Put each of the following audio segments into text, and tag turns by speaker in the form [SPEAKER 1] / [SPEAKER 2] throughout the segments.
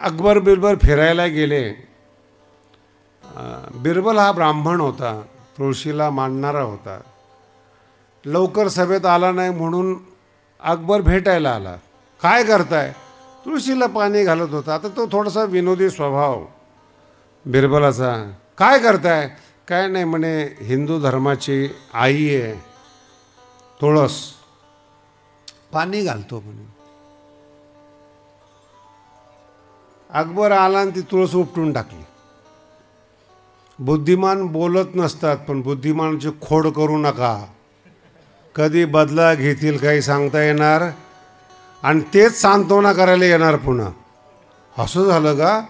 [SPEAKER 1] अकबर बिरबल फिरायला गेले. बिरबल हा ब्राह्मण होता, तुळशीला मानणारा होता. लवकर सभेत आला नाही म्हणून अकबर भेटायला आला. काय करताय? तुळशीला पाणी घालत होता. आता तो थोडासा विनोदी स्वभाव बिरबलाचा. काय करताय? काय नाही म्हणे, हिंदू धर्माची आई आहे तुळस, पाणी घालतो म्हणे. अकबर आला आणि ती तुळस उपटून टाकली. बुद्धिमान बोलत नसतात, पण बुद्धिमानाची खोड करू नका. कधी बदला घेतील काही सांगता येणार, आणि तेच सांत्वना करायला येणार पुन्हा. असं झालं का?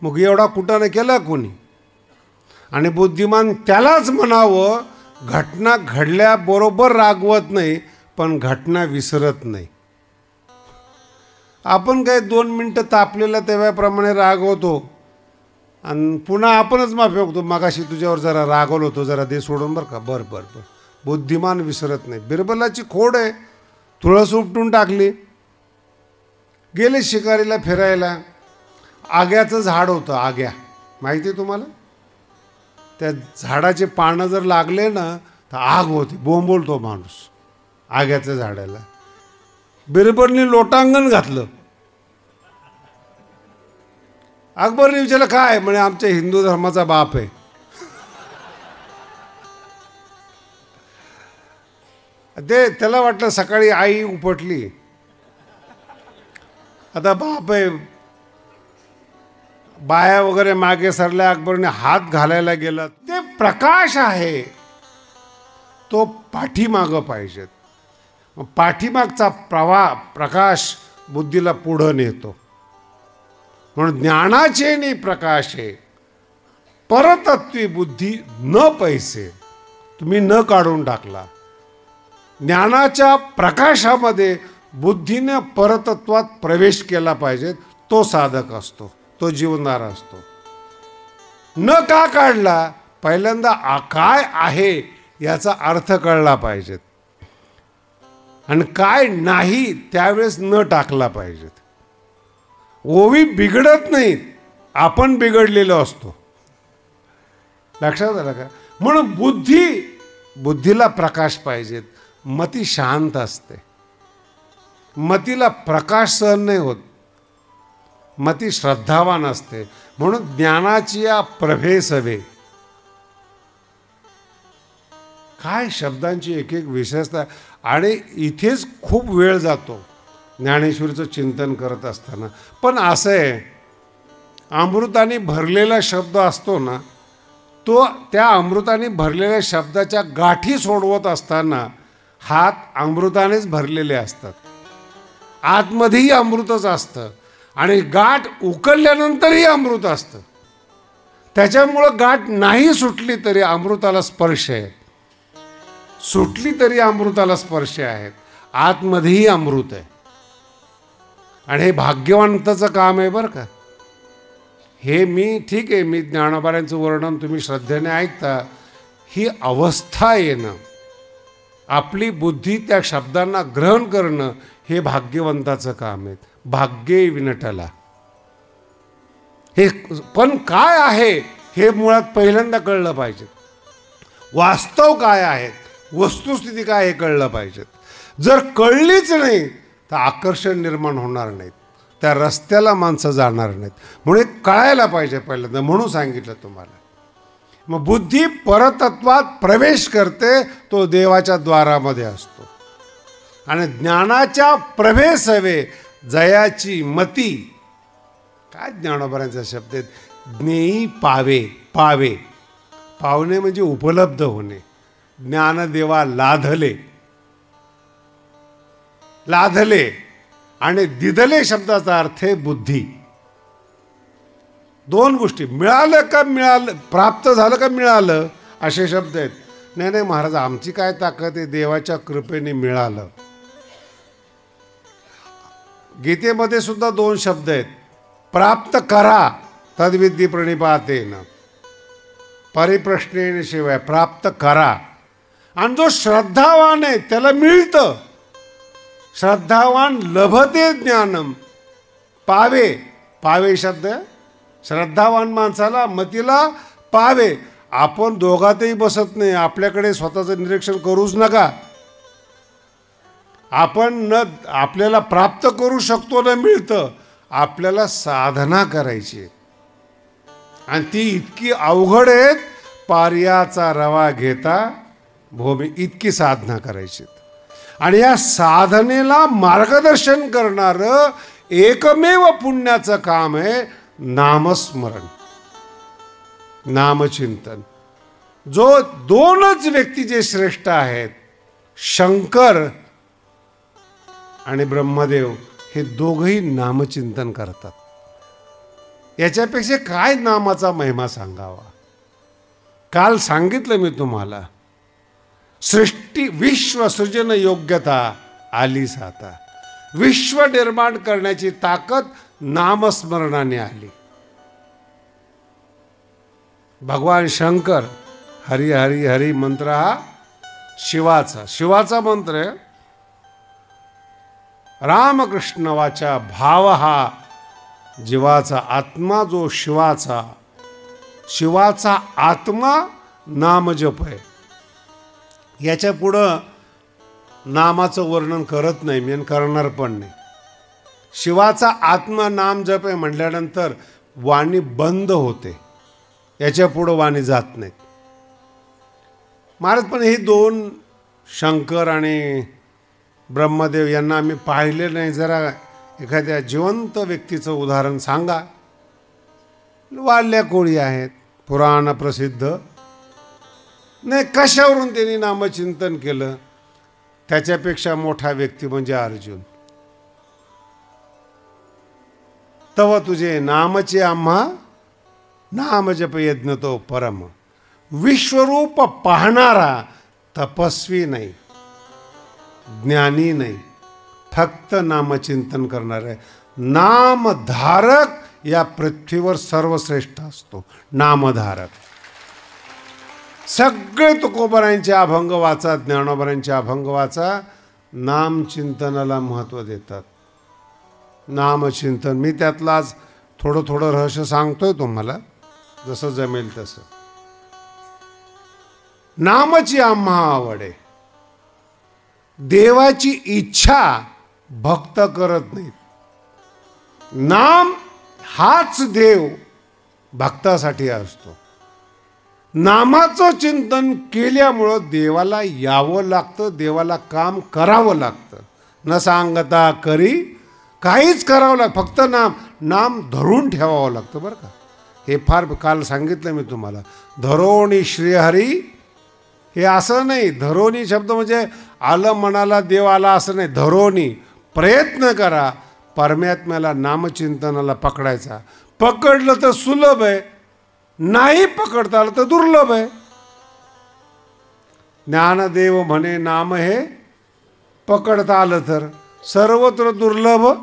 [SPEAKER 1] मग एवढा कुटाने केला कोणी? आणि बुद्धिमान त्यालाच म्हणावं, घटना घडल्याबरोबर रागवत नाही, पण घटना विसरत नाही. आपण काय 2 मिनटं तापलेल्या तेव्हाप्रमाणे रागवतो आणि पुन्हा आपणच माफी मागतो. मगाशी तुझ्यावर जरा रागवलो होतो, जरा दे सोडून बरं का. बरं बरं बरं. बुद्धिमान विसरत नाही. बिरबलाची खोड आहे. तुळस उपटून टाकली. गेले शिकारीला फिरायला. आग्याचं झाड होतं. आग्या माहिती आहे तुम्हाला? त्या झाडाचे पानं जर लागले ना तर आग होती. बोंबलतो माणूस आग्याच्या झाडाला. बिरबलने लोटांगण घातलं. अकबरने विचारलं काय? म्हणे आमच्या हिंदू धर्माचा बाप आहे. त्याला वाटलं सकाळी आई उपटली, आता बाप आहे. बाया वगैरे मागे सरल्या. अकबरने हात घालायला गेला. ते प्रकाश आहे तो पाठीमागं पाहिजेत. पाठीमागचा प्रकाश बुद्धीला पुढं नेतो. म्हणून ज्ञानाचे नि प्रकाशे परतत्वी बुद्धी न पैसे. तुम्ही न काढून टाकला. ज्ञानाच्या प्रकाशामध्ये बुद्धीने परतत्वात प्रवेश केला पाहिजे. तो साधक असतो, तो जीवनदार असतो. न का काढला? पहिल्यांदा काय आहे याचा अर्थ कळला पाहिजेत, आणि काय नाही त्यावेळेस न टाकला पाहिजेत. ओवी बिघडत नाहीत, आपण बिघडलेलो असतो. लक्षात आलं का? म्हणून बुद्धीला प्रकाश पाहिजेत. मती शांत असते. मतीला प्रकाश सहन नाही होत. मती श्रद्धावान असते. म्हणून ज्ञानाची या प्रभेसवे. काय शब्दांची एक एक विशेषता. आणि इथेच खूप वेळ जातो ज्ञानेश्वरीचं चिंतन करत असताना. पण असं आहे, अमृताने भरलेला शब्द असतो ना, तो त्या अमृताने भरलेल्या शब्दाच्या गाठी सोडवत असताना हात अमृतानेच भरलेले असतात. आतमध्येही अमृतच असतं, आणि गाठ उकळल्यानंतरही अमृत असतं. त्याच्यामुळं गाठ नाही सुटली तरी अमृताला स्पर्श आहे, सुटली तरी अमृताला स्पर्श आहेत. आतमध्येही अमृत आहे. आणि हे भाग्यवंताचं काम आहे बरं का. हे ठीक आहे, मी ज्ञानोबाऱ्यांचं वर्णन तुम्ही श्रद्धेने ऐकता. ही अवस्था येणं, आपली बुद्धी त्या शब्दांना ग्रहण करणं, हे भाग्यवंताचं काम आहे. भाग्ये विनटला. हे पण काय आहे हे मुळात पहिल्यांदा कळलं पाहिजे. वास्तव काय आहेत, वस्तुस्थिती काय हे कळलं पाहिजेत. जर कळलीच नाही तर आकर्षण निर्माण होणार नाहीत, त्या रस्त्याला माणसं जाणार नाहीत. म्हणून कळायला पाहिजे पहिल्यांदा. म्हणून सांगितलं तुम्हाला. मग बुद्धी परतत्वात प्रवेश करते, तो देवाच्या द्वारामध्ये असतो. आणि ज्ञानाच्या प्रभेसवे जयाची मती. काय ज्ञानोबाऱ्यांचा शब्द आहे? ज्ञेयी पावे. पावणे म्हणजे उपलब्ध होणे. ज्ञानदेवा लाधले. आणि दिदले शब्दाचा अर्थ आहे बुद्धी. 2 गोष्टी. मिळालं, प्राप्त झालं का मिळालं, असे शब्द आहेत. नाही महाराज, आमची काय ताकद आहे, देवाच्या कृपेने मिळालं. गीतेमध्ये सुद्धा 2 शब्द आहेत. प्राप्त करा तद्विद्धी प्रणिपातेन, परिप्रश्नेन शिवाय. प्राप्त करा. आणि जो श्रद्धावान आहे त्याला मिळतं. श्रद्धावान लभते ज्ञानम. पावे पावे शब्द श्रद्धावान माणसाला मतीला पावे. आपण दोघातही बसत नाही. आपल्याकडे स्वतःचं निरीक्षण करूच नका. आपण न आपल्याला प्राप्त करू शकतो न मिळतं. आपल्याला साधना करायची आणि ती इतकी अवघड आहे. पार्याचा रवा घेता भूमी इतकी साधना करायची. आणि या साधनेला मार्गदर्शन करणारं एकमेव पुण्याचं काम आहे नामस्मरण, नामचिंतन. जो दोनच व्यक्ती जे श्रेष्ठ आहेत, शंकर आणि ब्रह्मदेव, हे दोघंही नामचिंतन करतात. याच्यापेक्षा काय नामाचा महिमा सांगावा. काल सांगितलं मी तुम्हाला, सृष्टी विश्व सृजन योग्यता आलीच आता. विश्व निर्माण करण्याची ताकद नामस्मरणाने आली. भगवान शंकर हरी हरी हरी मंत्र हा शिवाचा मंत्र आहे. रामकृष्ण वाचा भाव हा जीवाचा आत्मा, जो शिवाचा आत्मा नामजप आहे. याच्या पुढं नामाचं वर्णन करत नाही मी आणि करणार पण नाही. शिवाचा आत्मा नाम जप आहे म्हटल्यानंतर वाणी बंद होते. याच्या पुढं वाणी जात नाहीत. महाराज, पण हे दोन शंकर आणि ब्रह्मदेव यांना आम्ही पाहिले नाही. जरा एखाद्या जिवंत व्यक्तीचं उदाहरण सांगा. वाल्या कोळी आहेत, पुराण प्रसिद्ध. नाही, कशावरून त्यांनी नामचिंतन केलं. त्याच्यापेक्षा मोठा व्यक्ती म्हणजे अर्जुन. तव तुझे नामचे आम्हा नामजप यज्ञ तो परम. विश्वरूप पाहणारा तपस्वी नाही, ज्ञानी नाही, फक्त नामचिंतन करणार आहे. नामधारक या पृथ्वीवर सर्वश्रेष्ठ असतो. नामधारक. सगळे तुकोबारांचे अभंग वाचा, ज्ञानोबारांचे अभंग वाचा, नामचिंतनाला महत्त्व देतात. नामचिंतन. मी त्यातलं आज थोडं रहस्य सांगतोय तुम्हाला, जसं जमेल तसं. नामची आम्हा आवड आहे. देवाची इच्छा भक्त करत नाहीत. नाम हाच देव भक्तासाठी असतो. नामाचं चिंतन केल्यामुळं देवाला यावं लागतं, देवाला काम करावं लागतं. न सांगता करी काहीच करावं लागतं. फक्त नाम धरून ठेवावं लागतं बरं का. हे फार काल सांगितलं मी तुम्हाला. धरोणी श्रीहरी, हे असं नाही. धरोणी शब्द म्हणजे आलं मनाला देव आला असं नाही. धरोणी प्रयत्न करा परमात्म्याला नामचिंतनाला पकडायचा. पकडलं तर सुलभ आहे, नाही पकडता आलं तर दुर्लभ आहे. ज्ञानदेव म्हणे नाम हे पकडता आलं तर सर्वत्र दुर्लभ.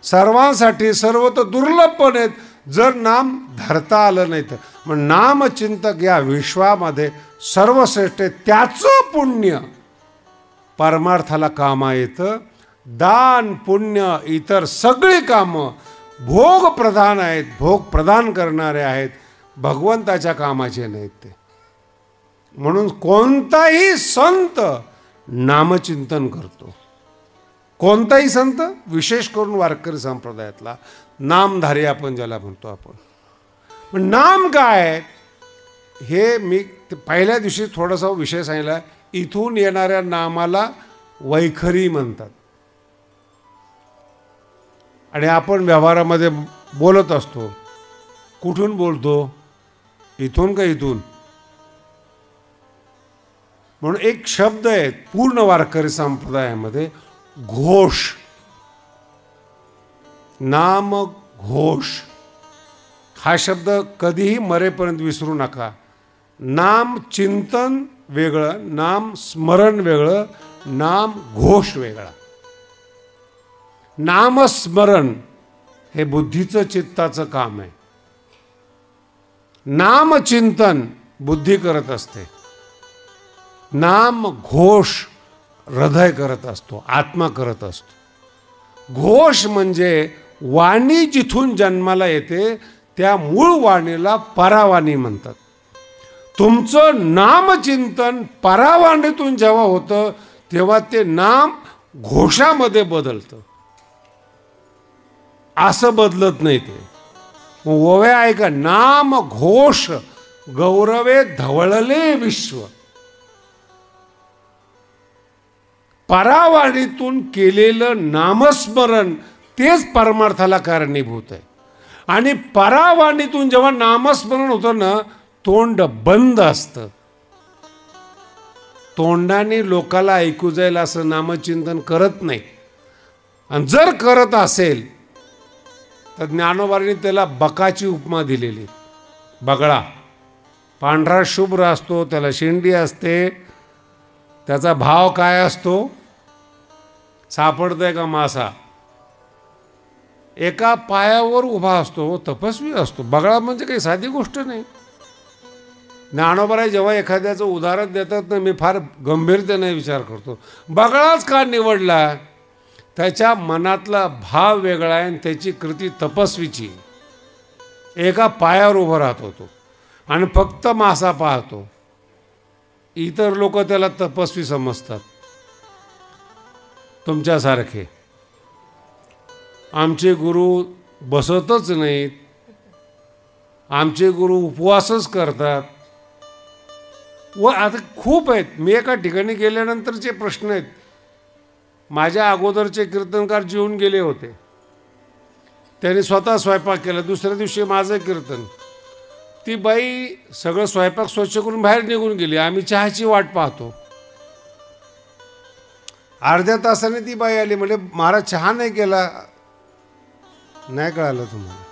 [SPEAKER 1] सर्वांसाठी सर्वत्र दुर्लभ पण आहेत जर नाम धरता आलं नाही तर. मग नामचिंतक या विश्वामध्ये सर्वश्रेष्ठ आहे. त्याचं पुण्य परमार्थाला कामा येतं. दान पुण्य इतर सगळी कामं भोग प्रधान आहेत, भोग प्रदान करणारे आहेत, भगवंताच्या कामाचे नाहीत ते. म्हणून कोणताही संत नामचिंतन करतो. कोणताही संत, विशेष करून वारकरी संप्रदायातला नामधारी आपण ज्याला म्हणतो आपण. पण नाम काय हे मी पहिल्या दिवशी थोडासा विषय सांगितला. इथून येणाऱ्या नामाला वैखरी म्हणतात. आणि आपण व्यवहारामध्ये बोलत असतो. कुठून बोलतो? इथून का इथून? म्हणून एक शब्द आहे पूर्ण वारकरी संप्रदायामध्ये, घोष. नाम घोष हा शब्द कधीही मरेपर्यंत विसरू नका. नाम चिंतन वेगळं, नाम स्मरण वेगळं, नाम घोष वेगळा. नामस्मरण हे बुद्धीचं चित्ताचं काम आहे. नामचिंतन बुद्धी करत असते. नाम घोष हृदय करत असतो, आत्मा करत असतो. घोष म्हणजे वाणी जिथून जन्माला येते त्या मूळ वाणीला परावाणी म्हणतात. तुमचं नामचिंतन परावाणीतून जेव्हा होतं तेव्हा ते नाम घोषामध्ये बदलतं. असं बदलत नाही ते. ओव्या ऐका. नाम घोष गौरवे धवळले विश्व. परावाणीतून केलेलं नामस्मरण तेच परमार्थाला कारणीभूत आहे. आणि परावाणीतून जेव्हा नामस्मरण होतं ना, तोंड बंद असतं. तोंडाने लोकाला ऐकू जाईल असं नामचिंतन करत नाही. आणि जर करत असेल तर ज्ञानोबांनी त्याला बकाची उपमा दिलेली. बगळा पांढरा शुभ्र असतो, त्याला शेंडी असते. त्याचा भाव काय असतो? सापडतंय का मासा? एका पायावर उभा असतो, तपस्वी असतो. बगळा म्हणजे काही साधी गोष्ट नाही. ज्ञानोबा जेव्हा एखाद्याचं उदाहरण देतात ना, मी फार गंभीरतेने विचार करतो, बगळाच का निवडला? त्याच्या मनातला भाव वेगळा आहे आणि त्याची कृती तपस्वीची. एका पायावर उभा राहतो तो आणि फक्त मासा पाहतो. इतर लोक त्याला तपस्वी समजतात. तुमच्यासारखे आमचे गुरु बसतच नाहीत. आमचे गुरु उपवासच करतात. व आता खूप आहेत. मी एका ठिकाणी गेल्यानंतरचे प्रश्न आहेत. माझ्या अगोदरचे कीर्तनकार जेवून गेले होते. त्यांनी स्वतः स्वयंपाक केला. दुसऱ्या दिवशी माझं कीर्तन. ती बाई सगळं स्वयंपाक स्वच्छ करून बाहेर निघून गेली. आम्ही चहाची वाट पाहतो. अर्ध्या तासाने ती बाई आली. म्हणजे महाराज चहा नाही केला. नाही कळालं तुम्हाला?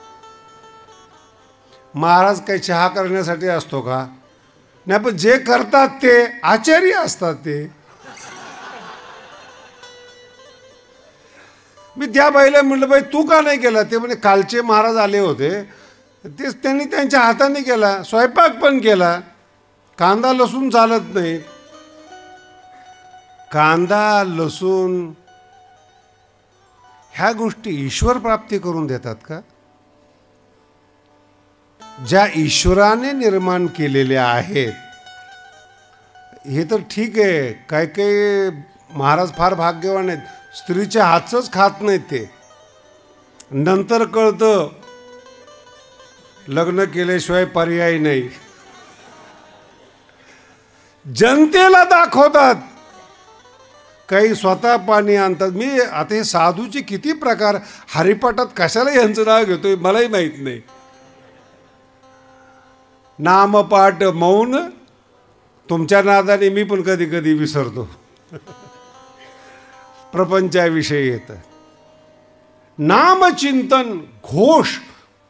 [SPEAKER 1] महाराज काही चहा करण्यासाठी असतो का? नाही, पण जे करतात ते आचार्य असतात. ते मी त्या बाईला म्हटलं, बाई तू का नाही केला? ते म्हणे कालचे महाराज आले होते, तेच त्यांनी त्यांच्या हाताने केला. स्वयंपाक पण केला. कांदा लसूण चालत नाही. कांदा लसूण ह्या गोष्टी ईश्वर प्राप्ती करून देतात का? ज्या ईश्वराने निर्माण केलेल्या आहेत. हे तर ठीक आहे. काही काही महाराज फार भाग्यवान आहेत. स्त्रीच्या हातच खात नाहीत ते. नंतर कळतं लग्न केल्याशिवाय पर्याय नाही. जनतेला दाखवतात. काही स्वतः पाणी आणतात. मी आता हे साधूचे किती प्रकार हरिपाठात कशाला यांचं नाव घेतोय मलाही माहीत नाही. नामपाठ मौन. तुमच्या नादाने मी पण कधी कधी विसरतो. प्रपंचाविषयी येतं. नामचिंतन घोष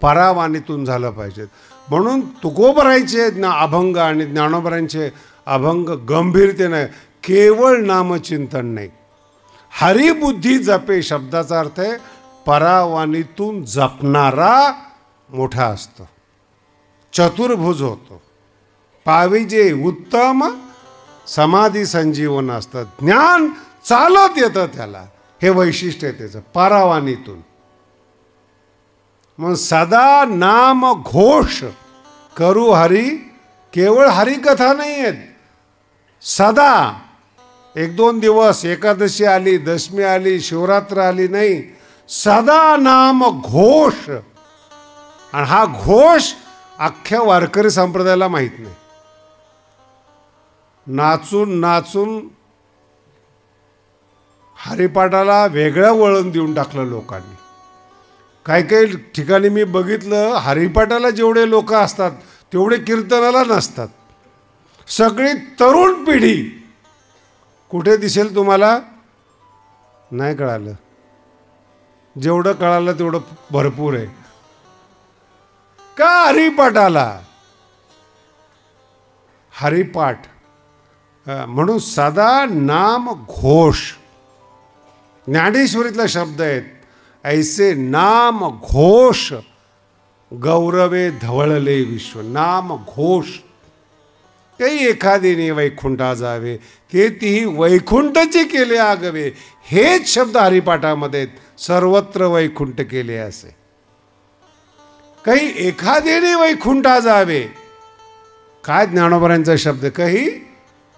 [SPEAKER 1] परावाणीतून झालं पाहिजे. म्हणून तुकोबरायचे अभंग आणि ज्ञानोबरांचे अभंग गंभीरतेने केवळ नामचिंतन नाही. हरिबुद्धी जपे शब्दाचा अर्थ आहे परावाणीतून जपणारा मोठा असतो. चतुर्भुज होतो. पाविजे उत्तम समाधी संजीवन असतं. ज्ञान चालत येतं त्याला. हे वैशिष्ट्य आहे त्याचं परावाणीतून. मग सदा नाम घोष करू हरी. केवळ हरिकथा नाही आहेत. सदा 1-2 दिवस एकादशी आली, दशमी आली, शिवरात्र आली नाही. सदा नाम घोष. आणि हा घोष अख्ख्या वारकरी संप्रदायाला माहीत नाही. नाचून नाचून हरिपाठाला वेगळं वळण देऊन टाकलं लोकांनी. काही काही ठिकाणी मी बघितलं हरिपाठाला जेवढे लोक असतात तेवढे कीर्तनाला नसतात. सगळी तरुण पिढी कुठे दिसेल तुम्हाला? नाही कळालं. जेवढं कळालं तेवढं भरपूर आहे. का? हरिपाठाला. हरिपाठ म्हणून सदा नाम घोष. ज्ञानेश्वरीतला शब्द आहेत. ऐसे नाम घोष गौरवे धवळले विश्व. नाम घोष. ते एखादीने वैकुंठा जावे, ते तीही वैकुंठची केले आगवे. हेच शब्द हरिपाठामध्ये सर्वत्र वैकुंठ केले असे. काही एखाद्याने वैकुंठा जावे, काय ज्ञानोबरांचा शब्द, काही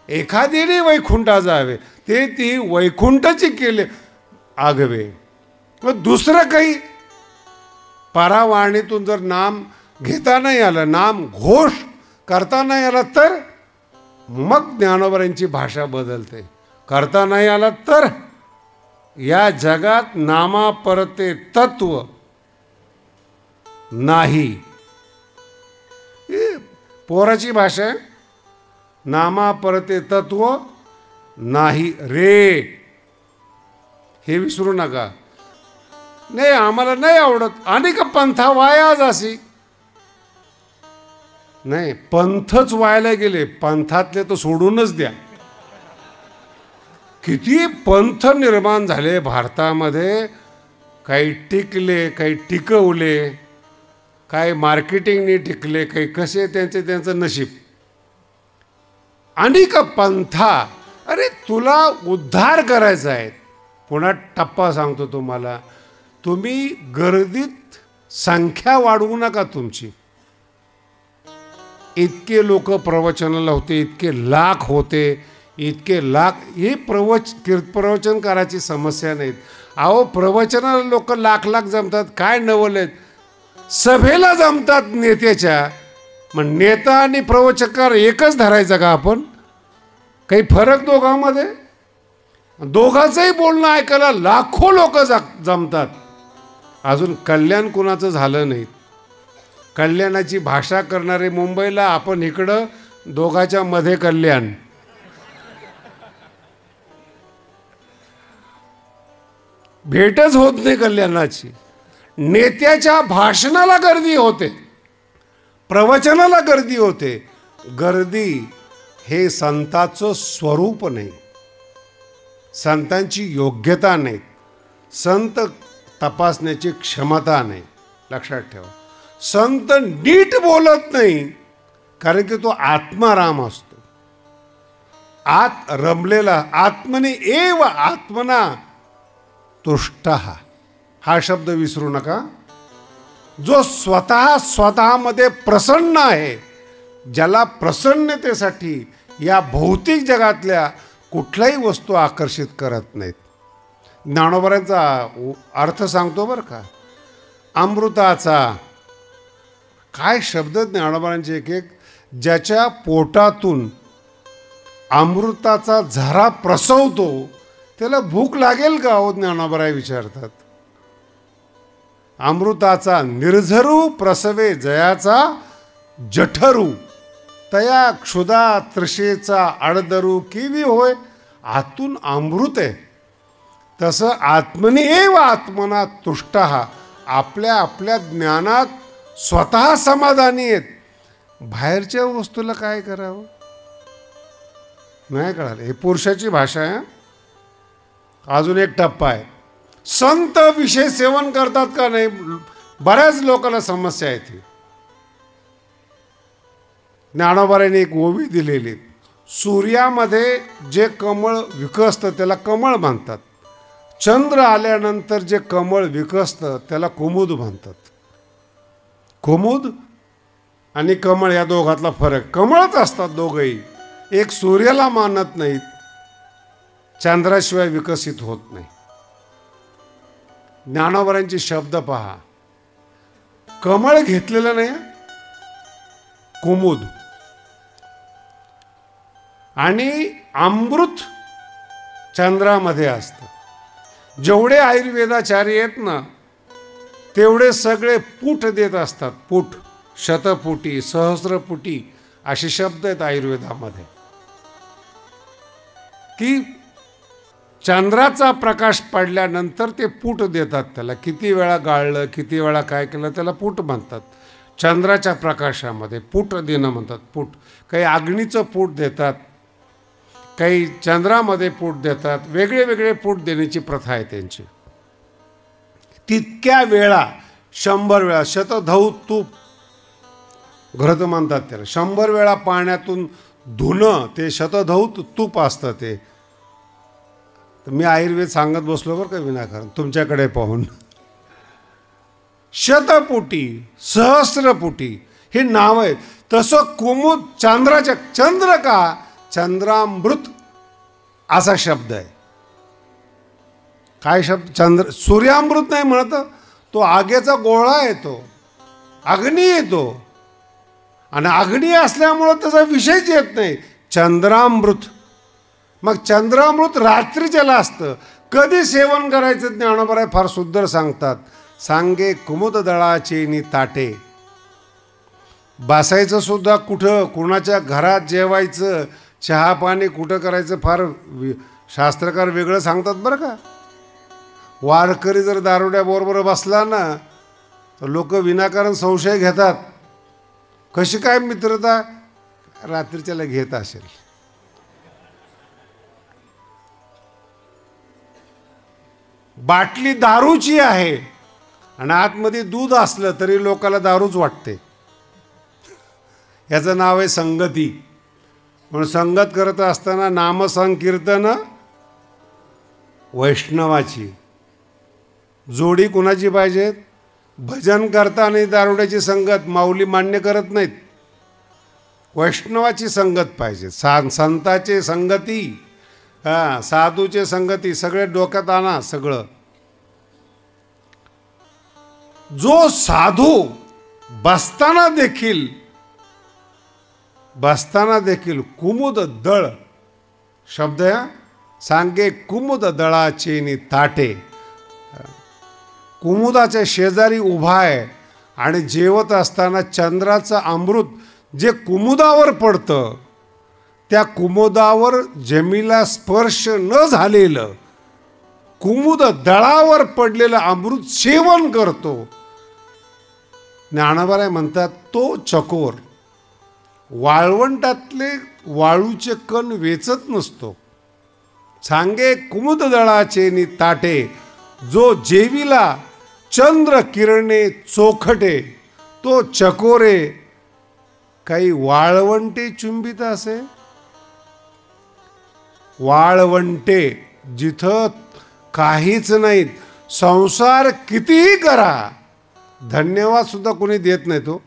[SPEAKER 1] एखाद्याने वैकुंठा जावे, ते ती वैकुंठची केले आगवे. मग दुसरं काही पारावाणीतून जर नाम घेता नाही आलं, नाम घोष करता नाही आला, तर मग ज्ञानोबरांची भाषा बदलते. करता नाही आला तर या जगात नामापरते तत्व नाही. पोराची भाषा आहे, नामापरते तत्व नाही रे, हे विसरू नका. नाही आम्हाला नाही आवडत, अनेक पंथा वाया जासी. नाही, पंथच वायाला गेले, पंथातले तर सोडूनच द्या. किती पंथ निर्माण झाले भारतामध्ये, काही टिकले, काही टिकवले, काही मार्केटिंगने टिकले, काही कसे त्यांचं नशीब. अनेक पंथा. अरे तुला उद्धार करायचा आहे. पुन्हा टप्पा सांगतो तुम्हाला, तुम्ही गर्दीत संख्या वाढवू नका तुमची. इतके लोक प्रवचनाला होते, इतके लाख होते, इतके लाख. ही प्रवचन करायची समस्या नाहीत. अहो प्रवचनाला लोक लाख लाख जमतात, काय नवलेत. सभेला जमतात नेत्याच्या. मग नेता आणि प्रवचनकार एकच धरायचा का आपण? काही फरक दोघांमध्ये? दोघांचंही बोलणं ऐकायला लाखो लोक जमतात. अजून कल्याण कुणाचं झालं नाही. कल्याणाची भाषा करणारे मुंबईला, आपण इकडं दोघाच्या मध्ये कल्याण. भेटच होत नाही कल्याणाची. नेत्याच्या भाषणाला गर्दी होते, प्रवचनाला गर्दी होते. गर्दी हे संताचं स्वरूप नाही, संतांची योग्यता नाही, संत तपासण्याची क्षमता नाही. लक्षात ठेवा, संत नीट बोलत नाही, कारण की तो आत्माराम असतो, आत रमलेला. आत्मने एव आत्मना तुष्टः, हा शब्द विसरू नका. जो स्वतःमध्ये प्रसन्न आहे, ज्याला प्रसन्नतेसाठी या भौतिक जगातल्या कुठल्याही वस्तू आकर्षित करत नाहीत. ज्ञानोबरांचा अर्थ सांगतो बरं का. अमृताचा काय शब्द ज्ञानोबरांचे एक एक. ज्याच्या पोटातून अमृताचा झरा प्रसवतो, त्याला भूक लागेल का हो? ज्ञानोबराय विचारतात. अमृताचा निर्झरू प्रसवे जयाचा जठरू, तया क्षुधा तृषेचा अडदरू किवी होय. आतून अमृत आहे. तसं आत्मने एव आत्मना तुष्टः, आपल्या आपल्या ज्ञानात स्वतः समाधानी आहेत. बाहेरच्या वस्तूला काय करावं नाही कळालं. हे पुरुषाची भाषा आहे. अजून एक टप्पा आहे, संत विषय सेवन करतात का नाही. बऱ्याच लोकांना समस्या आहे ती. ज्ञानोबारांनी एक ओवी दिलेली, सूर्यामध्ये जे कमळ विकसतं त्याला कमळ म्हणतात, चंद्र आल्यानंतर जे कमळ विकसतं त्याला कुमुद म्हणतात. कुमुद आणि कमळ या दोघातला फरक, कमळच असतात दोघंही. एक सूर्याला मानत नाहीत, चंद्राशिवाय विकसित होत नाही. ज्ञानोबरांचे शब्द पहा, कमळ घेतलेलं नाही, कुमुद. आणि अमृत चंद्रामध्ये असतं. जेवढे आयुर्वेदाचार्य आहेत ना, तेवढे सगळे पुट देत असतात. पुट, शतपुटी, सहस्रपुटी असे शब्द आहेत आयुर्वेदामध्ये. की चंद्राचा प्रकाश पडल्यानंतर ते पूट देतात त्याला. किती वेळा गाळलं, किती वेळा काय केलं, त्याला पूट म्हणतात. चंद्राच्या प्रकाशामध्ये पूट देणं म्हणतात. पूट, काही अग्नीचं पूट देतात, काही चंद्रामध्ये पूट देतात. वेगळे वेगळे पूट देण्याची प्रथा आहे त्यांची. तितक्या वेळा 100 वेळा, शतधौ तूप घृत म्हणतात त्याला. 100 वेळा पाण्यातून धुणं ते शतधौत तूप असतं ते. तर मी आयुर्वेद सांगत बसलो बरं का विनाकारण तुमच्याकडे पाहून. शतपुटी सहस्रपुटी हे नाव आहे. तसं कुमुद चंद्राच्या, चंद्र का चंद्रामृत असा शब्द आहे. काय शब्द? चंद्र. सूर्यामृत नाही म्हणत, तो आगेचा गोळा येतो, अग्नी येतो, आणि अग्नी असल्यामुळं त्याचा विषयच येत नाही. चंद्रामृत. मग चंद्रामृत रात्रीच्याला असतं. कधी सेवन करायचं ज्ञानोबा फार सुंदर सांगतात. सांगे कुमुद दळाचे नि ताटे. बसायचं सुद्धा कुठं, कुणाच्या घरात जेवायचं, चहा पाणी कुठं करायचं फार शास्त्रकार वेगळं सांगतात बरं का. वारकरी जर दारुड्याबरोबर बसला ना तर लोक विनाकारण संशय घेतात. कशी काय मित्रता? रात्रीच्याला घेत असेल. बाटली दारूची आहे आणि आतमध्ये दूध असलं तरी लोकाला दारूच वाटते. याचं नाव आहे संगती. म्हणून संगत करत असताना नामसंकीर्तन वैष्णवाची. जोडी कुणाची पाहिजेत? भजन करताना दारुड्याची संगत माऊली मान्य करत नाहीत. वैष्णवाची संगत पाहिजे. संताचे संगती, साधूचे संगती, सगळे डोक्यात आणा सगळं. जो साधू बसताना देखील कुमुद दळ शब्द आहे. सांगे कुमुद दळाचे नि ताटे. कुमुदाच्या शेजारी उभा आहे आणि जेवत असताना चंद्राचं अमृत जे कुमुदावर पडतं, त्या कुमुदावर जमिनीला स्पर्श न झालेलं कुमुद दळावर पडलेलं अमृत सेवन करतो. ज्ञानोबा म्हणतात तो चकोर. वाळवंटातले वाळूचे कण वेचत नसतो. सांगे कुमुद दळाचे नि ताटे. जो जेवीला चंद्र किरणे चोखटे, तो चकोरे काही वाळवंटे चुंबित असे. वाळवंटे जिथं काहीच नाहीत. संसार कितीही करा, धन्यवाद सुद्धा कोणी देत नाही. तो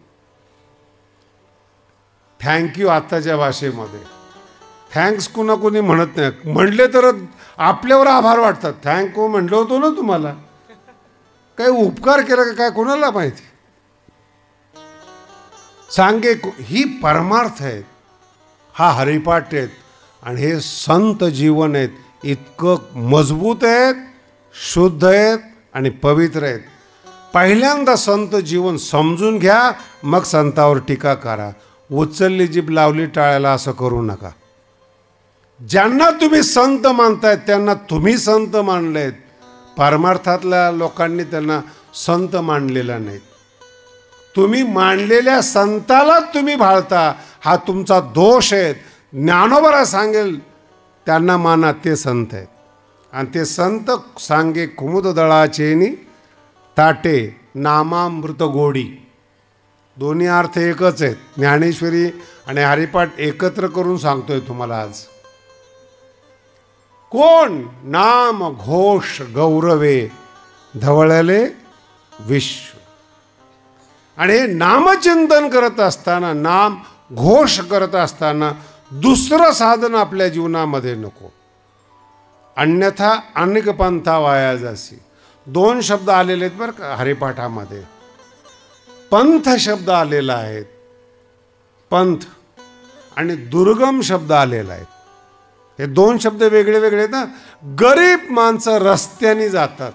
[SPEAKER 1] थँक्यू आत्ताच्या भाषेमध्ये थँक्स कुणा कोणी म्हणत नाही. म्हणले तर आपल्यावर आभार वाटतात. थँक्यू म्हटलं होतो ना तुम्हाला, काही उपकार केला का काय कोणाला माहिती. सांगे ही परमार्थ आहेत, हा हरिपाठ आहेत आणि हे संत जीवन आहेत. इतकं मजबूत आहेत, शुद्ध आहेत आणि पवित्र आहेत. पहिल्यांदा संत जीवन समजून घ्या, मग संतावर टीका करा. उचलली जीभ लावली टाळायला असं करू नका. ज्यांना तुम्ही संत मानतायत त्यांना तुम्ही संत मानलेत. परमार्थातल्या लोकांनी त्यांना संत मानलेला नाहीत. तुम्ही मानलेल्या संताला तुम्ही भाळता, हा तुमचा दोष आहे. ज्ञानोबा सांगेल त्यांना माना, ते संत आहेत. आणि ते संत सांगे कुमुद दळाचेनी ताटे नामामृत गोडी. दोन्ही अर्थ एकच आहेत. ज्ञानेश्वरी आणि हरिपाठ एकत्र करून सांगतोय तुम्हाला आज. कोण? नाम घोष गौरवे धवळले विश्व. आणि हे नामचिंतन करत असताना, नाम घोष करत असताना दुसरं साधन आपल्या जीवनामध्ये नको. अन्यथा अनेक पंथा वाया जासी. 2 शब्द आलेले आहेत बरं का हरिपाठामध्ये. पंथ शब्द आलेला आहे, पंथ, आणि दुर्गम शब्द आलेला आहे. हे 2 शब्द वेगळे वेगळे आहेत ना. गरीब माणसं रस्त्याने जातात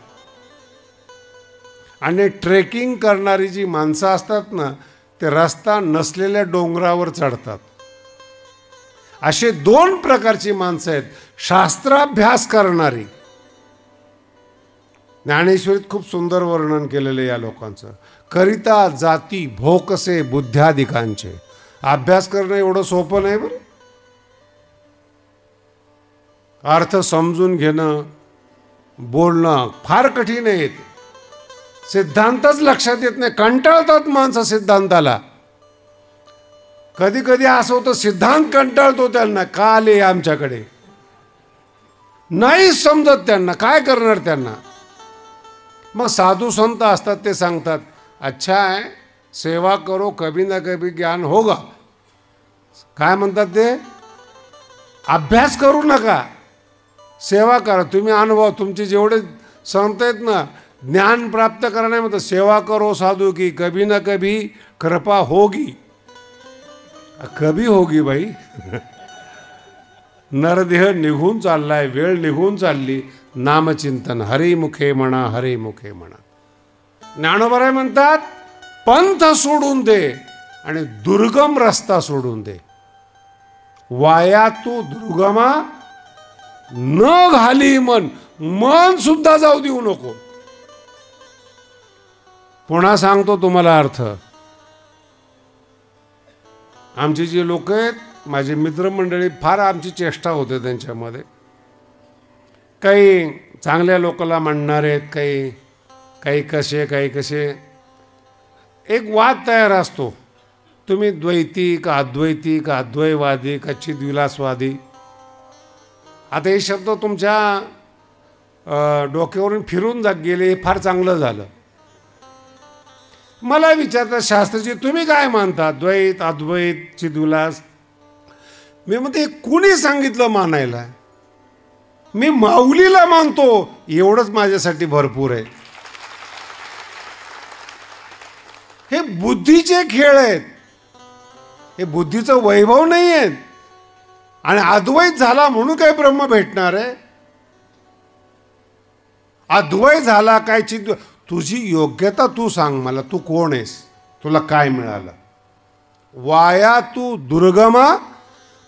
[SPEAKER 1] आणि ट्रेकिंग करणारी जी माणसं असतात ना, ते रस्ता नसलेल्या डोंगरावर चढतात. असे 2 प्रकारची माणसं आहेत. शास्त्राभ्यास करणारी. ज्ञानेश्वरीत खूप सुंदर वर्णन केलेलं या लोकांचं. करिता जाती भोकसे बुद्ध्याधिकांचे. अभ्यास करणं एवढं सोपं नाही बरं. अर्थ समजून घेणं, बोलणं फार कठीण आहे. सिद्धांतच लक्षात येत नाही. कंटाळतात माणसं सिद्धांताला. कधी कधी असं होतं सिद्धांत कंटाळतो त्यांना, का आले आमच्याकडे, नाही समजत त्यांना, काय करणार त्यांना. मग साधू संत असतात ते सांगतात, अच्छा आहे, सेवा करो कभी ना कभी ज्ञान होगा. काय म्हणतात ते, अभ्यास करू नका, सेवा करा. तुम्ही अनुभव तुमचे जेवढे संत आहेत ना, ज्ञान प्राप्त करा नाही म्हणतात, सेवा करो साधू की कभी ना कभी कृपा होगी. कभी होगी बाई. नरदेह निघून चाललाय, वेळ निघून चालली. नामचिंतन हरिमुखे म्हणा, हरिमुखे म्हणा. ज्ञानोबराय म्हणतात, पंथ सोडून दे आणि दुर्गम रस्ता सोडून दे. वाया तू दुर्गमा न घाली मन, मन सुद्धा जाऊ देऊ नको. पुन्हा सांगतो तुम्हाला अर्थ. आमची जी लोक आहेत, माझे मित्रमंडळी, फार आमची चेष्टा होते त्यांच्यामध्ये. काही चांगल्या लोकांना म्हणणारे आहेत, काही कसे, काही कसे. एक वाद तयार असतो, तुम्ही द्वैती का अद्वैती का अद्वैवादी का चिद्विलासवादी. आता हे शब्द तुमच्या डोक्यावरून फिरून गेले, हे फार चांगलं झालं. मला विचारतात, शास्त्रजी तुम्ही काय मानता, द्वैत अद्वैत चिद्विलास. मी म्हणते, कुणी सांगितलं मानायला, मी माऊलीला मानतो, एवढंच माझ्यासाठी भरपूर आहे. हे बुद्धीचे खेळ आहेत, हे बुद्धीचं वैभव नाही आहेत. आणि अद्वैत झाला म्हणून काय ब्रह्म भेटणार आहे? अद्वैत झाला काय चिद, तुझी योग्यता तू सांग मला, तू कोण आहेस, तुला काय मिळालं. वाया तू दुर्गमा,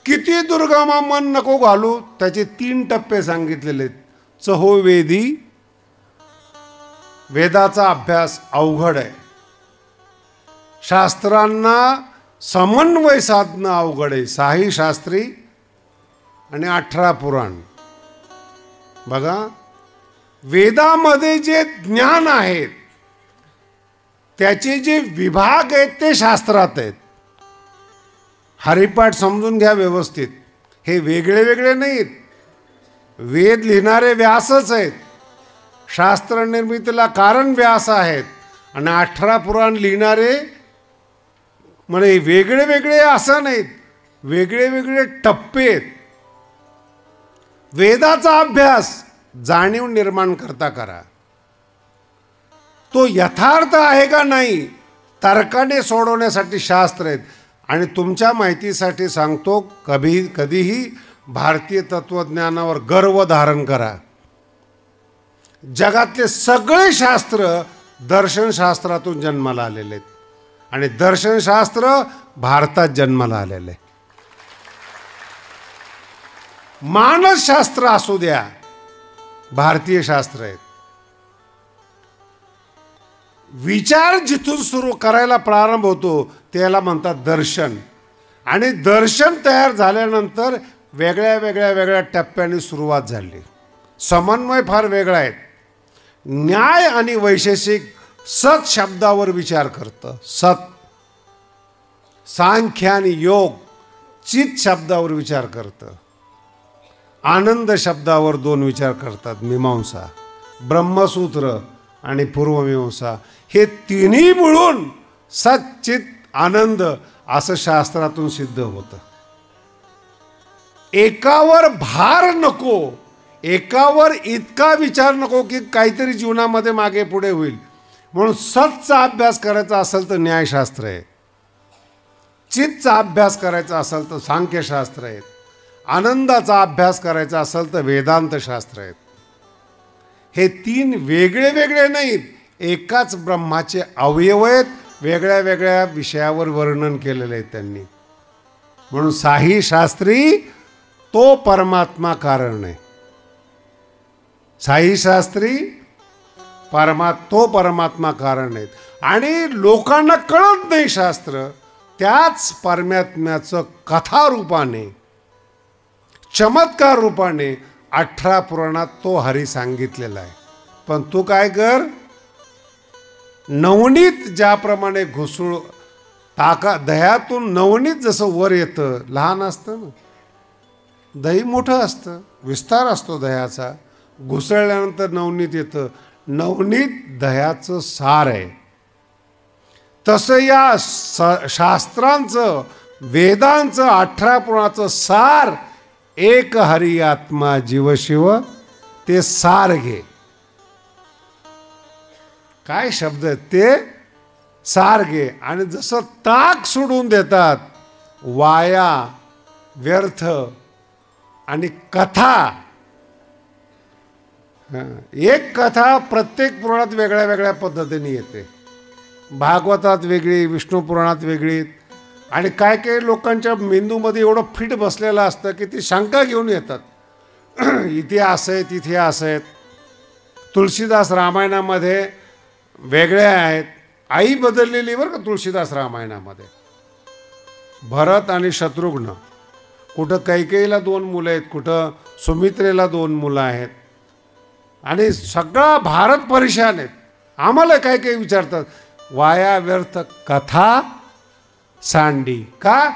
[SPEAKER 1] किती दुर्गमा मन नको घालू. त्याचे 3 टप्पे सांगितलेले आहेत. चहोवेदी, वेदाचा अभ्यास अवघड आहे, शास्त्रांना समन्वय साधणं अवघड आहे. 6 शास्त्री आणि 18 पुराण. बघा, वेदामध्ये जे ज्ञान आहेत त्याचे जे विभाग आहेत ते शास्त्रात आहेत. हरिपाठ समजून घ्या व्यवस्थित, हे वेगळे वेगळे नाहीत. वेद लिहिणारे व्यासच आहेत, शास्त्र निर्मितीला कारण व्यास आहेत, आणि 18 पुराण लिहिणारे म्हणजे वेगळे वेगळे असं नाहीत, वेगळे वेगळे टप्पे आहेत. वेदाचा अभ्यास जाणीव निर्माण करता करा. तो यथार्थ आहे का नाही तर्काने सोडवण्यासाठी शास्त्र आहेत. आणि तुमच्या माहितीसाठी सांगतो, कधीही भारतीय तत्वज्ञानावर गर्व धारण करा. जगातले सगळे शास्त्र दर्शनशास्त्रातून जन्माला आलेले आहेत, आणि दर्शनशास्त्र भारतात जन्माला आलेले आहे. मानसशास्त्र असू द्या, भारतीय शास्त्र आहेत. विचार जिथून सुरू करायला प्रारंभ होतो त्याला म्हणतात दर्शन. आणि दर्शन तयार झाल्यानंतर वेगळ्या वेगळ्या वेगळ्या टप्प्यांनी सुरुवात झाली. समन्वय फार वेगळा आहे. न्याय आणि वैशेषिक सत शब्दावर विचार करतं, सत. सांख्य आणि योग चित शब्दावर विचार करतं. आनंद शब्दावर 2 विचार करतात, मीमांसा. ब्रह्मसूत्र आणि पूर्वमीमांसा, हे तिन्ही मिळून सच्चित आनंद असं शास्त्रातून सिद्ध होतं. एकावर भार नको, एकावर इतका विचार नको की काहीतरी जीवनामध्ये मागे पुढे होईल. म्हणून सतचा अभ्यास करायचा असेल तर न्यायशास्त्र आहे, चितचा अभ्यास करायचा असेल तर सांख्यशास्त्र आहे, आनंदाचा अभ्यास करायचा असेल तर वेदांत शास्त्र आहेत. हे 3 वेगळे वेगळे नाहीत, एकाच ब्रह्माचे अवयव आहेत, वेगळ्या वेगळ्या विषयावर वर्णन केलेले आहेत त्यांनी. म्हणून 6 शास्त्री तो परमात्मा कारण आहे. 6 शास्त्री तो परमात्मा कारण आहेत. आणि लोकांना कळत नाही शास्त्र, त्याच परमात्म्याचं कथारूपाने, चमत्कार रूपाने 18 पुराणात तो हरी सांगितलेला आहे. पण तू काय कर, नवनीत ज्याप्रमाणे दह्यातून नवनीत जसं वर येतं, लहान असतं ना, दही मोठं असतं, विस्तार असतो दह्याचा, घुसळल्यानंतर नवनीत येतं. नवनीत दह्याचं सार आहे. तसं या शास्त्रांचं, वेदांचं, 18 पुराणाचं सार एक हरी आत्मा जीवशिव, ते सार घे. काय शब्द आहेत ते? सार घे. आणि जसं ताक सोडून देतात, वाया, व्यर्थ आणि कथा, एक कथा प्रत्येक पुराणात वेगळ्या वेगळ्या पद्धतीने येते. भागवतात वेगळी, विष्णू पुराणात वेगळी. आणि काय काय लोकांच्या मेंदूमध्ये एवढं फिट बसलेलं असतं की ती शंका घेऊन येतात, इथे असं आहे, तिथे असं आहेत. तुळशीदास रामायणामध्ये वेगळे आहेत. आई बदललेली बरं का तुळशीदास रामायणामध्ये. भरत आणि शत्रुघ्न, कुठं कैकेयीला 2 मुलं आहेत, कुठं सुमित्रेला 2 मुलं आहेत. आणि सगळा भारत परेशान आहेत. आम्हाला काय काय विचारतात, वाया व्यर्थ कथा सांडी. का?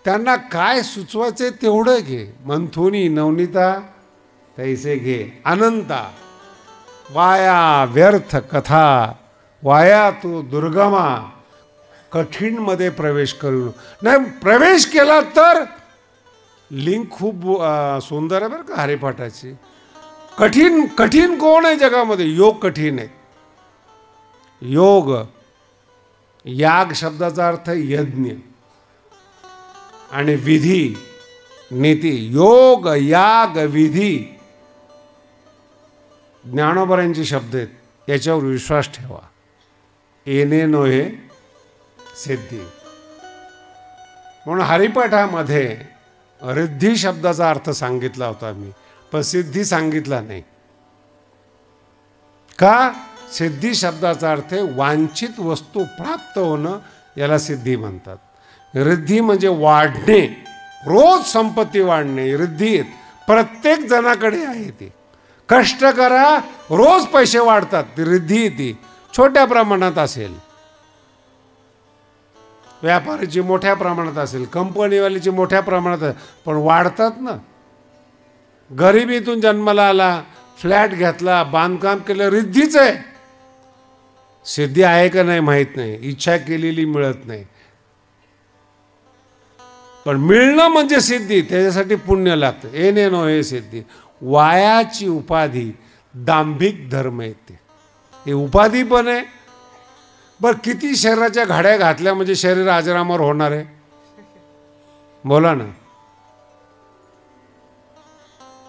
[SPEAKER 1] त्यांना काय सुचवायचे तेवढं घे. मंथुनी नवनीता तैसे घे अनंता. वाया व्यर्थ कथा, वाया तू दुर्गमा, कठीणमध्ये प्रवेश करू नाही. प्रवेश केला तर लिंक खूप सुंदर आहे बरं का हरिपाठाची. कठीण कठीण कोण आहे जगामध्ये? योग कठीण आहे. योग, याग शब्दाचा अर्थ यज्ञ आणि विधी, नीती. योग, याग, विधी, ज्ञानोबरांचे शब्द आहेत. याच्यावर विश्वास ठेवा. येणे नोहे सिद्धी. म्हणून हरिपाठामध्ये रिद्धी शब्दाचा अर्थ सांगितला होता मी, पण सिद्धी सांगितला नाही. का? सिद्धी शब्दाचा अर्थ आहे वांछित वस्तू प्राप्त होणं, याला सिद्धी म्हणतात. रिद्धी म्हणजे वाढणे, रोज संपत्ती वाढणे. रिद्धी प्रत्येक जणाकडे आहे. ती कष्ट करा, रोज पैसे वाढतात, ती रिद्धी येते. छोट्या प्रमाणात असेल, व्यापारीची मोठ्या प्रमाणात असेल, कंपनीवालीची मोठ्या प्रमाणात, पण वाढतात ना. गरिबीतून जन्माला आला, फ्लॅट घेतला, बांधकाम केलं, रिद्धीच आहे. सिद्धी आहे का नाही माहीत नाही, इच्छा केलेली मिळत नाही. पण मिळणं म्हणजे सिद्धी, त्याच्यासाठी पुण्य लागतं. येणे नो हे सिद्धी. वायाची उपाधी दांभिक धर्म येते. हे उपाधी पण आहे. बरं, किती शरीराच्या घड्या घातल्या म्हणजे शरीर अजरामर होणार आहे? बोला ना.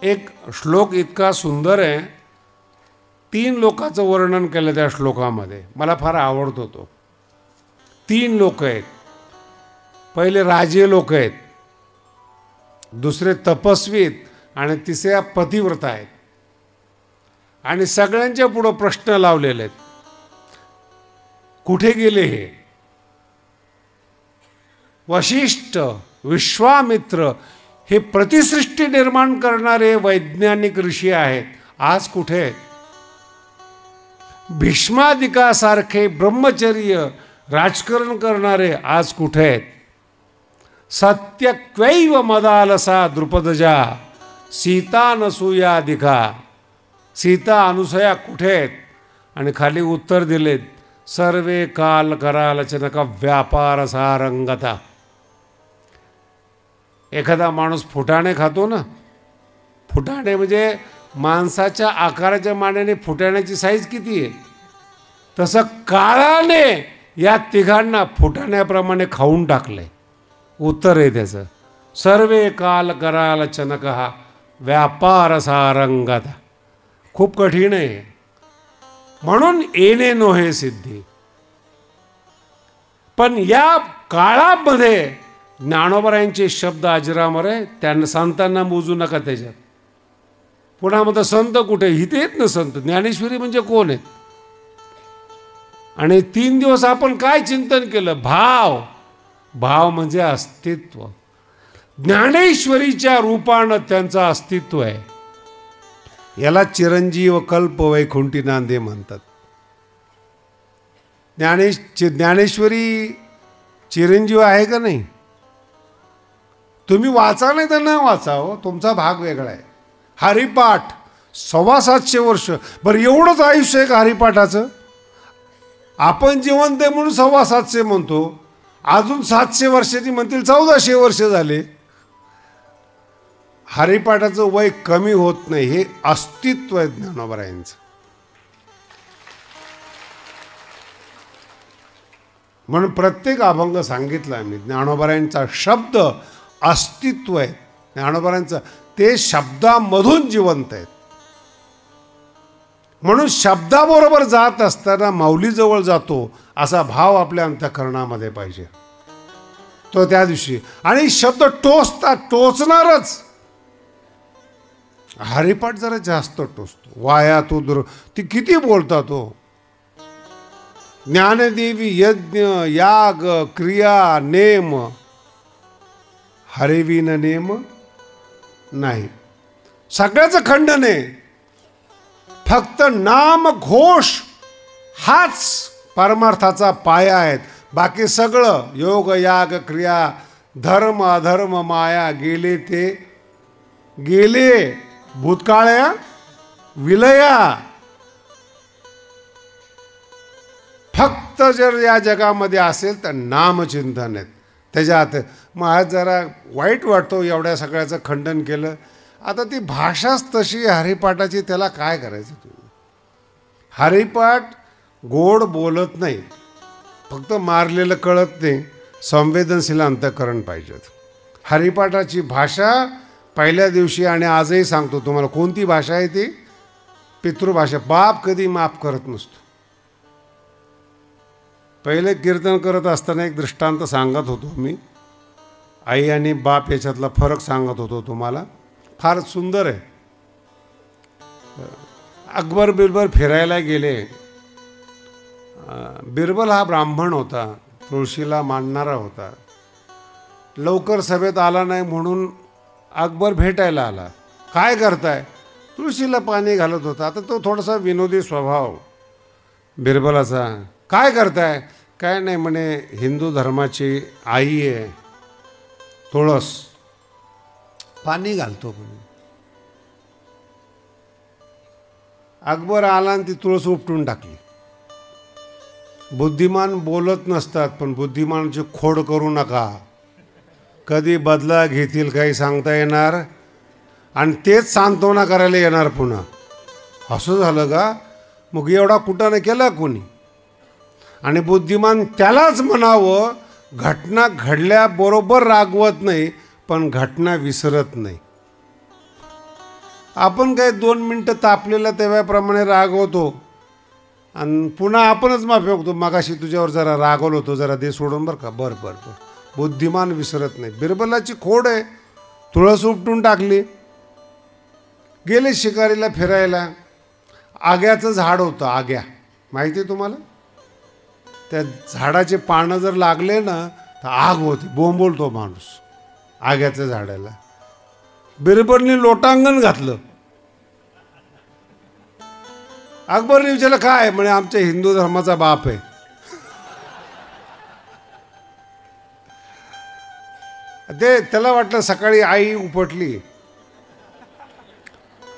[SPEAKER 1] एक श्लोक इतका सुंदर आहे, 3 लोकांचं वर्णन केलं त्या श्लोकामध्ये. मला फार आवडतो तो. 3 लोक आहेत. पहिले राजे लोक आहेत, दुसरे तपस्वी आहेत, आणि तिसऱ्या पतिव्रता आहेत. आणि सगळ्यांच्या पुढं प्रश्न लावलेले आहेत. कुठे गेले हे? वशिष्ठ, विश्वामित्र हे प्रतिसृष्टी निर्माण करणारे वैज्ञानिक ऋषी आहेत, आज कुठे आहेत? भीष्मादिकासारखे ब्रह्मचर्य राजकारण करणारे आज कुठे आहेत? सत्यक्वैव मदालसा द्रुपदजा सीता नसूयादिका. सीता अनुसया कुठे आहेत? आणि खाली उत्तर दिलेत, सर्वे काल करालचनका व्यापार सारंगता. एखादा माणूस फुटाणे खातो ना, फुटाणे म्हणजे माणसाच्या आकाराच्या मानाने फुटाण्याची साईज किती आहे, तसं काळाने या तिघांना फुटाण्याप्रमाणे खाऊन टाकलंय. उत्तर आहे त्याचं, सर्वे काल कराल चनकहा व्यापार सारंगता. खूप कठीण आहे. म्हणून येणे नोहे सिद्धी. पण या काळामध्ये ज्ञानोबरायांचे शब्द अजरामर आहे. त्यांना संतांना मोजू नका त्याच्यात. पुन्हा म्हणतात संत कुठे? इथे येत ना संत. ज्ञानेश्वरी म्हणजे कोण आहेत? आणि 3 दिवस आपण काय चिंतन केलं? भाव. भाव म्हणजे अस्तित्व. ज्ञानेश्वरीच्या रूपानं त्यांचं अस्तित्व आहे. याला चिरंजीव कल्प वैकुंठी नांदे म्हणतात. ज्ञानेश्वरी चिरंजीव आहे का नाही? तुम्ही वाचा नाही तर नाही वाचा हो, तुमचा भाग वेगळा आहे. हरिपाठ 725 वर्ष. बरं एवढंच आयुष्य आहे का हरिपाठाचं? आपण जिवंत आहे म्हणून 725 म्हणतो, अजून 700 वर्षाची म्हणतील 1400 वर्ष झाले. हरिपाठाचं वय कमी होत नाही, हे अस्तित्व आहे ज्ञानोबरायांचं. म्हणून प्रत्येक अभंग सांगितला मी, ज्ञानोबरायांचा शब्द अस्तित्व आहे. ज्ञानोबरायांचं ते शब्दामधून जिवंत आहेत. म्हणून शब्दाबरोबर जात असताना माऊलीजवळ जातो असा भाव आपल्या अंतःकरणामध्ये पाहिजे. तो त्या दिवशी आणि शब्द टोचणारच. हरिपाठ जरा जास्त टोचतो. वाया तो ती किती बोलता तो. ज्ञानदेवी यज्ञ याग क्रिया नेम, हरिविन नेम नाही. सगळ्याचं खंडन आहे. फक्त नाम घोष हाच परमार्थाचा पाया आहेत. बाकी सगळं योग याग क्रिया धर्म अधर्म माया गेले ते गेले भूतकाळया विलया. फक्त जर या जगामध्ये असेल तर नामचिंतन आहेत. त्याच्यात मग आज जरा वाईट वाटतो एवढ्या सगळ्याचं खंडन केलं. आता ती भाषाच तशी हरिपाठाची, त्याला काय करायचं तुम्ही? हरिपाठ गोड बोलत नाही, फक्त मारलेलं कळत नाही. संवेदनशील अंतःकरण पाहिजेत. हरिपाठाची भाषा पहिल्या दिवशी आणि आजही सांगतो तुम्हाला कोणती भाषा आहे ती? पितृभाषा. बाप कधी माफ करत नसतो. पहिले कीर्तन करत असताना एक दृष्टांत सांगत होतो मी. आई आणि बाप याच्यातला फरक सांगत होतो तुम्हाला. फार सुंदर आहे. अकबर बिरबल फिरायला गेले. बिरबल हा ब्राह्मण होता, तुळशीला मानणारा होता. लवकर सभेत आला नाही म्हणून अकबर भेटायला आला. काय करताय? तुळशीला पाणी घालत होता. आता तो थोडासा विनोदी स्वभाव बिरबलाचा. काय करताय? काय नाही म्हणे, हिंदू धर्माची आई आहे तुळस, पाणी घालतो म्हणे. अकबर आला आणि ती तुळस उपटून टाकली. बुद्धिमान बोलत नसतात, पण बुद्धिमानाची खोड करू नका. कधी बदला घेतील काही सांगता येणार, आणि तेच सांत्वना करायला येणार पुन्हा. असं झालं का? मग एवढा कुटाणा केला कोणी? आणि बुद्धिमान त्यालाच म्हणावं, घटना घडल्याबरोबर रागवत नाही, पण घटना विसरत नाही. आपण काय 2 मिनटं तापलेला तेव्हाप्रमाणे रागवतो आणि पुन्हा आपणच माफी मागतो. मगाशी तुझ्यावर जरा रागवलो होतो, जरा दे सोडून बरं का. बरं बरं बरं. बुद्धिमान विसरत नाही. बिरबलाची खोड आहे. तुळस उपटून टाकली. गेले शिकारीला फिरायला. आग्याचं झाड होतं. आग्या माहिती आहे तुम्हाला? त्या झाडाचे पानं जर लागले ना तर आग होती. बोंबलतो माणूस आग्याच्या झाडाला. बिरबलने लोटांगण घातलं. अकबरने विचारलं काय? म्हणे आमच्या हिंदू धर्माचा बाप आहे. ते त्याला वाटलं सकाळी आई उपटली,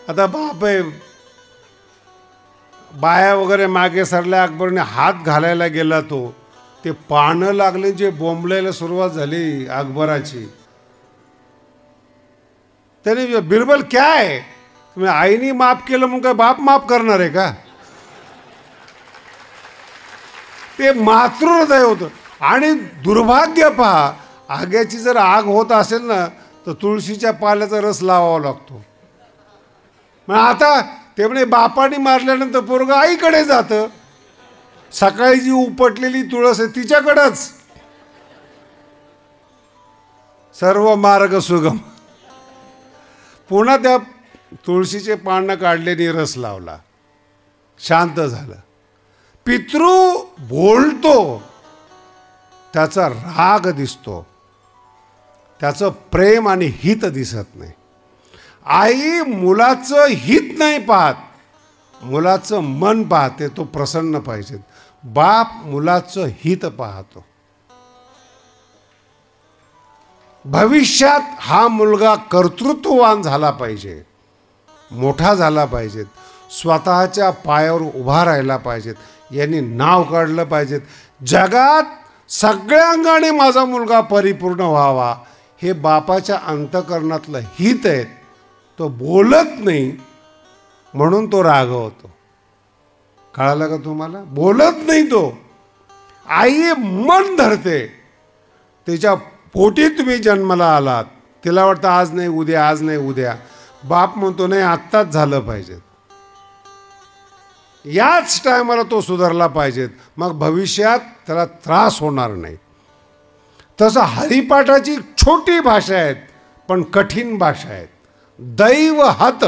[SPEAKER 1] आता बाप आहे. बाया वगैरे मागे सरल्या. अकबरने हात घालायला गेला. तो ते पानं लागले जे बोंबलायला सुरुवात झाली अकबराची. त्याने बिरबल काय तुम्ही आईने माफ केलं म्हणून काय बाप माफ करणार आहे का? ते मातृहृदय होतं. आणि दुर्भाग्य पहा, आग्याची जर आग होत असेल ना तर तुळशीच्या पाल्याचा रस लावावा लागतो. मग आता ते म्हणे बापाने मारल्यानंतर पोरगं आईकडे जातं. सकाळी जी उपटलेली तुळस आहे तिच्याकडंच. सर्व मार्ग सुगम. पुन्हा त्या तुळशीचे पानं काढल्याने रस लावला. शांत झालं. पितृ बोलतो, त्याचा राग दिसतो, त्याचं प्रेम आणि हित दिसत नाही. आई मुलाचं हित नाही पाहत, मुलाचं मन पाहते. तो प्रसन्न पाहिजे. बाप मुलाचं हित पाहतो. भविष्यात हा मुलगा कर्तृत्ववान झाला पाहिजे, मोठा झाला पाहिजेत, स्वतःच्या पायावर उभा राहिला पाहिजेत, यांनी नाव काढलं पाहिजेत, जगात सगळ्या अंगाने माझा मुलगा परिपूर्ण व्हावा, हे बापाच्या अंतःकरणातलं हित आहे. तो बोलत नाही म्हणून तो रागवतो. कळालं का तुम्हाला? बोलत नाही तो. आई मन धरते. तिच्या पोटी तुम्ही जन्माला आलात, तिला वाटतं आज नाही उद्या, आज नाही उद्या. बाप म्हणतो नाही आत्ताच झालं पाहिजे, याच टायमाला तो सुधारला पाहिजेत, मग भविष्यात त्याला त्रास होणार नाही. तसं हरिपाठाची छोटी भाषा आहेत पण कठीण भाषा आहेत. दैव हात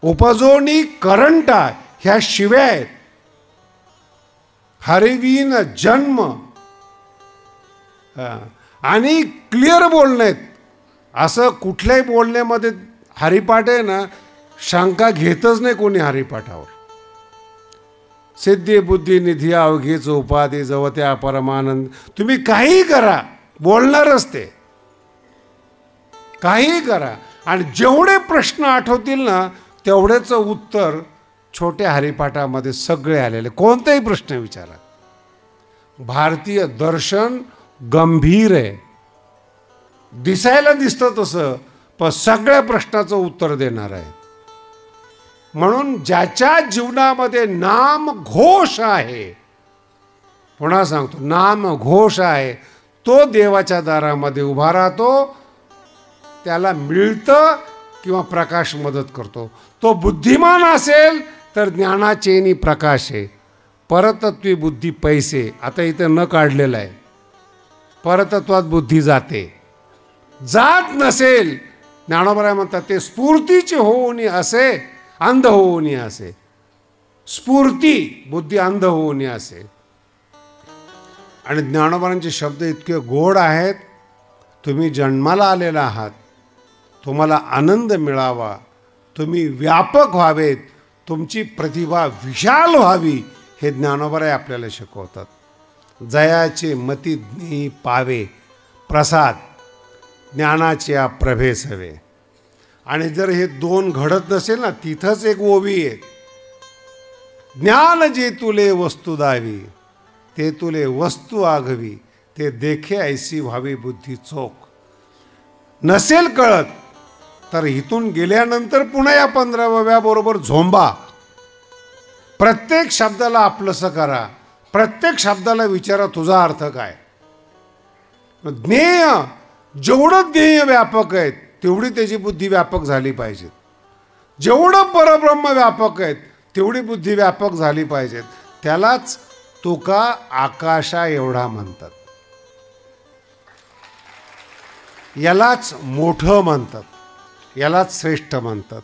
[SPEAKER 1] उपजोनी करंटा ह्या शिव्या आहेत. हरिवीन जन्म आणि क्लिअर बोलणे आहेत. असं कुठल्याही बोलण्यामध्ये हरिपाठ आहे ना, शंका घेतच नाही कोणी हरिपाठावर. सिद्धी बुद्धी निधी अवघीच उपाधी जवत्या परमानंद. तुम्ही काहीही करा, बोलणारच ते. काहीही करा आणि जेवढे प्रश्न आठवतील ना तेवढेच उत्तर छोट्या हरिपाठामध्ये सगळे आलेले. कोणताही प्रश्न विचारा. भारतीय दर्शन गंभीर आहे, दिसायला दिसतं तसं, पण सगळ्या प्रश्नाचं उत्तर देणार आहे. म्हणून ज्याच्या जीवनामध्ये नाम घोष आहे, पुन्हा सांगतो, नाम घोष आहे, तो देवाच्या दारामध्ये उभा राहतो. त्याला मिळतं किंवा प्रकाश मदत करतो. तो बुद्धिमान असेल तर ज्ञानाचेनी प्रकाश आहे. परतत्वी बुद्धी पैसे, आता इथं न काढलेलं आहे. परतत्वात बुद्धी जाते. जात नसेल, ज्ञानोबा म्हणतात ते स्फूर्तीचे होऊनी असे, अंध होऊनी असे. स्फूर्ती बुद्धी अंध होऊनी असे. आणि ज्ञानोबांचे शब्द इतके गोड आहेत. तुम्ही जन्माला आलेला आहात, तुम्हाला आनंद मिळावा, तुम्ही व्यापक व्हावेत, तुमची प्रतिभा विशाल व्हावी, हे ज्ञानोबा आपल्याला शिकवतात. जयाचे मती ज्ञी पावे प्रसाद ज्ञानाच्या प्रभेसवे. आणि जर हे दोन घडत नसेल ना, तिथंच एक ओवी आहे. ज्ञान जे तुले वस्तू दावी, ते तुले वस्तू आघवी, ते देखे ऐसी व्हावी बुद्धी चोख. नसेल कळत तर इथून गेल्यानंतर पुन्हा या 15व्या बरोबर झोंबा. प्रत्येक शब्दाला आपलंसं करा. प्रत्येक शब्दाला विचारा तुझा अर्थ काय. ज्ञेय जेवढं ज्ञेय व्यापक आहेत तेवढी त्याची बुद्धी व्यापक झाली पाहिजे. जेवढं परब्रह्म व्यापक आहेत तेवढी बुद्धी व्यापक झाली पाहिजेत. त्यालाच तुका आकाशा एवढा म्हणतात. यालाच मोठं म्हणतात, यालाच श्रेष्ठ म्हणतात.